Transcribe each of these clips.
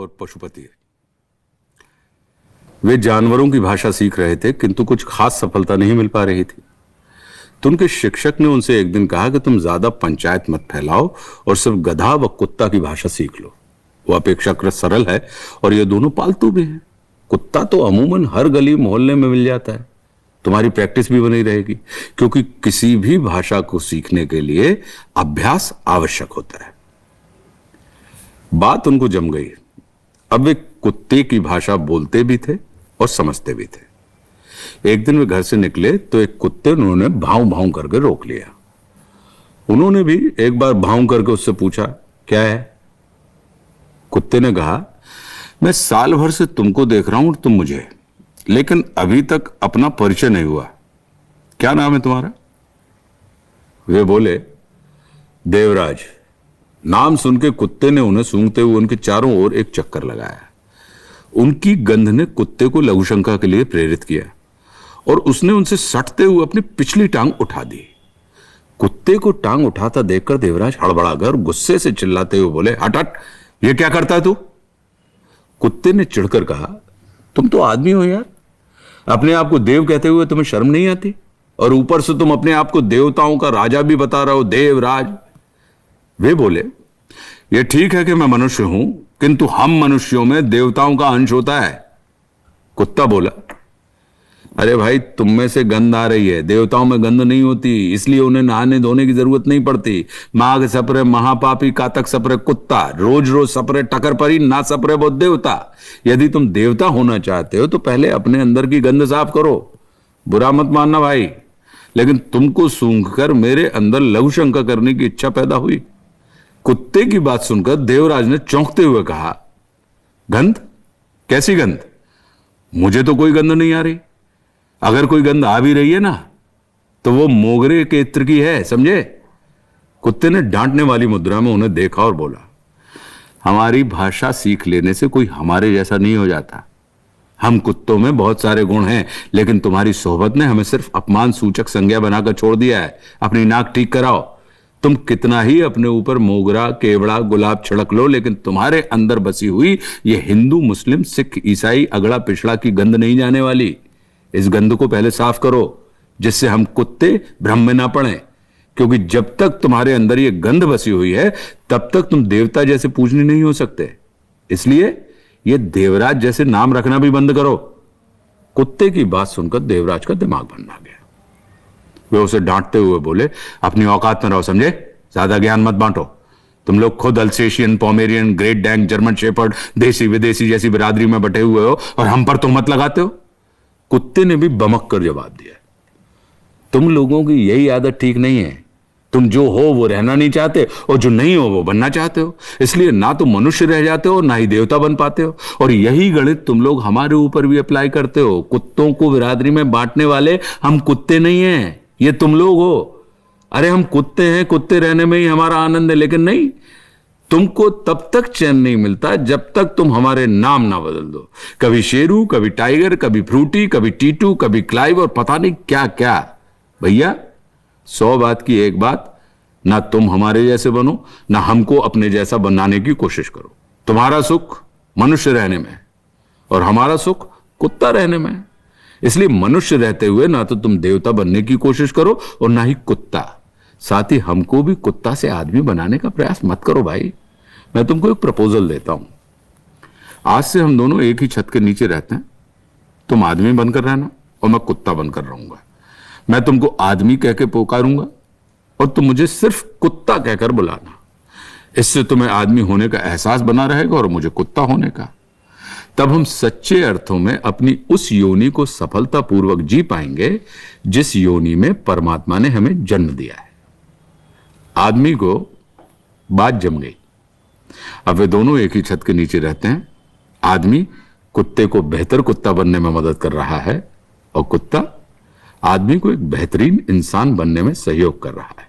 और पशुपति। वे जानवरों की भाषा सीख रहे थे, किंतु कुछ खास सफलता नहीं मिल पा रही थी। तो उनके शिक्षक ने उनसे एक दिन कहा कि तुम ज्यादा पंचायत मत फैलाओ और सिर्फ गधा व कुत्ता की भाषा सीख लो। वो अपेक्षाकृत सरल है और ये दोनों पालतू भी हैं। कुत्ता तो अमूमन हर गली मोहल्ले में मिल जाता है। तुम्हारी प्रैक्टिस भी बनी रहेगी, क्योंकि किसी भी भाषा को सीखने के लिए अभ्यास आवश्यक होता है। बात उनको जम गई। अब वे कुत्ते की भाषा बोलते भी थे और समझते भी थे। एक दिन वे घर से निकले तो एक कुत्ते ने उन्हें भाव भाव करके रोक लिया। उन्होंने भी एक बार भाव करके उससे पूछा, क्या है? कुत्ते ने कहा, मैं साल भर से तुमको देख रहा हूं और तुम मुझे, लेकिन अभी तक अपना परिचय नहीं हुआ। क्या नाम है तुम्हारा? वे बोले, देवराज। नाम सुन के कुत्ते ने उन्हें सूंघते हुए उनके चारों ओर एक चक्कर लगाया। उनकी गंध ने कुत्ते को लघुशंका के लिए प्रेरित किया और उसने उनसे सटते हुए अपनी पिछली टांग उठा दी। कुत्ते को टांग उठाता देखकर देवराज हड़बड़ा गया और गुस्से से चिल्लाते हुए बोले, हट हट, ये क्या करता है तू? कुत्ते ने चिढ़कर कहा, तुम तो आदमी हो यार, अपने आप को देव कहते हुए तुम्हें शर्म नहीं आती? और ऊपर से तुम अपने आप को देवताओं का राजा भी बता रहे हो, देवराज। वे बोले, ये ठीक है कि मैं मनुष्य हूं, किंतु हम मनुष्यों में देवताओं का अंश होता है। कुत्ता बोला, अरे भाई, तुम में से गंध आ रही है, देवताओं में गंध नहीं होती, इसलिए उन्हें नहाने धोने की जरूरत नहीं पड़ती। माघ सपरे महापापी, कातक सपरे कुत्ता, रोज रोज सपरे टकर परी, ना सपरे वो देवता। यदि तुम देवता होना चाहते हो तो पहले अपने अंदर की गंध साफ करो। बुरा मत मानना भाई, लेकिन तुमको सूंघकर मेरे अंदर लघुशंका करने की इच्छा पैदा हुई। कुत्ते की बात सुनकर देवराज ने चौंकते हुए कहा, गंध? कैसी गंध? मुझे तो कोई गंध नहीं आ रही। अगर कोई गंध आ भी रही है ना, तो वो मोगरे के इत्र की है, समझे? कुत्ते ने डांटने वाली मुद्रा में उन्हें देखा और बोला, हमारी भाषा सीख लेने से कोई हमारे जैसा नहीं हो जाता। हम कुत्तों में बहुत सारे गुण हैं, लेकिन तुम्हारी सोहबत ने हमें सिर्फ अपमान सूचक संज्ञा बनाकर छोड़ दिया है। अपनी नाक ठीक कराओ। तुम कितना ही अपने ऊपर मोगरा, केवड़ा, गुलाब छिड़क लो, लेकिन तुम्हारे अंदर बसी हुई ये हिंदू, मुस्लिम, सिख, ईसाई, अगड़ा पिछड़ा की गंध नहीं जाने वाली। इस गंध को पहले साफ करो, जिससे हम कुत्ते भ्रम में ना पड़े, क्योंकि जब तक तुम्हारे अंदर ये गंध बसी हुई है तब तक तुम देवता जैसे पूजनीय नहीं हो सकते। इसलिए ये देवराज जैसे नाम रखना भी बंद करो। कुत्ते की बात सुनकर देवराज का दिमाग बनना गया। वे उसे डांटते हुए बोले, अपनी औकात में रहो, समझे? ज्यादा ज्ञान मत बांटो। तुम लोग खुद Alsatian, Pomeranian, great Dane, German shepherd, देसी विदेशी जैसी बिरादरी में बटे हुए हो और हम पर तोहमत लगाते हो। कुत्ते ने भी बमक कर जवाब दिया, तुम लोगों की यही आदत ठीक नहीं है। तुम जो हो वो रहना नहीं चाहते और जो नहीं हो वो बनना चाहते हो। इसलिए ना तो मनुष्य रह जाते हो, ना ही देवता बन पाते हो। और यही गणित तुम लोग हमारे ऊपर भी अप्लाई करते हो। कुत्तों को बिरादरी में बांटने वाले हम कुत्ते नहीं हैं, ये तुम लोग हो। अरे हम कुत्ते हैं, कुत्ते रहने में ही हमारा आनंद है, लेकिन नहीं, तुमको तब तक चैन नहीं मिलता जब तक तुम हमारे नाम ना बदल दो। कभी शेरू, कभी टाइगर, कभी फ्रूटी, कभी टीटू, कभी क्लाइव और पता नहीं क्या क्या। भैया, 100 बात की एक बात, ना तुम हमारे जैसे बनो, ना हमको अपने जैसा बनाने की कोशिश करो। तुम्हारा सुख मनुष्य रहने में और हमारा सुख कुत्ता रहने में। इसलिए मनुष्य रहते हुए ना तो तुम देवता बनने की कोशिश करो और ना ही कुत्ता। साथ ही हमको भी कुत्ता से आदमी बनाने का प्रयास मत करो भाई। मैं तुमको एक प्रपोजल देता हूं। आज से हम दोनों एक ही छत के नीचे रहते हैं। तुम आदमी बनकर रहना और मैं कुत्ता बनकर रहूंगा। मैं तुमको आदमी कह के पुकारूंगा और तुम मुझे सिर्फ कुत्ता कहकर बुलाना। इससे तुम्हें आदमी होने का एहसास बना रहेगा और मुझे कुत्ता होने का। तब हम सच्चे अर्थों में अपनी उस योनि को सफलतापूर्वक जी पाएंगे जिस योनि में परमात्मा ने हमें जन्म दिया है। आदमी को बात जम गई। अब वे दोनों एक ही छत के नीचे रहते हैं। आदमी कुत्ते को बेहतर कुत्ता बनने में मदद कर रहा है और कुत्ता आदमी को एक बेहतरीन इंसान बनने में सहयोग कर रहा है।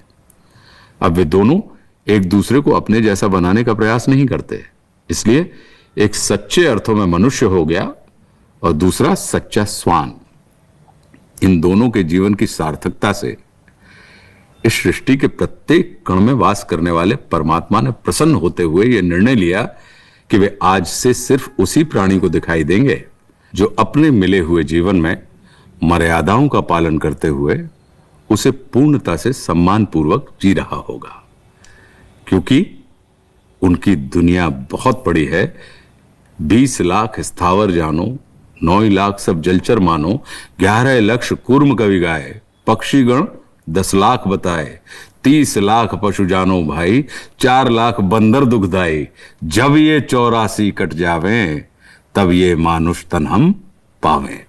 अब वे दोनों एक दूसरे को अपने जैसा बनाने का प्रयास नहीं करते। इसलिए एक सच्चे अर्थों में मनुष्य हो गया और दूसरा सच्चा स्वान। इन दोनों के जीवन की सार्थकता से इस सृष्टि के प्रत्येक कण में वास करने वाले परमात्मा ने प्रसन्न होते हुए यह निर्णय लिया कि वे आज से सिर्फ उसी प्राणी को दिखाई देंगे जो अपने मिले हुए जीवन में मर्यादाओं का पालन करते हुए उसे पूर्णता से सम्मान पूर्वक जी रहा होगा, क्योंकि उनकी दुनिया बहुत बड़ी है। 20 लाख स्थावर जानो, 9 लाख सब जलचर मानो, 11 लक्ष कूर्म कवि गाए, पक्षीगण 10 लाख बताए, 30 लाख पशु जानो भाई, 4 लाख बंदर दुखदाई। जब ये 84 कट जावें, तब ये मानुष तन हम पावें।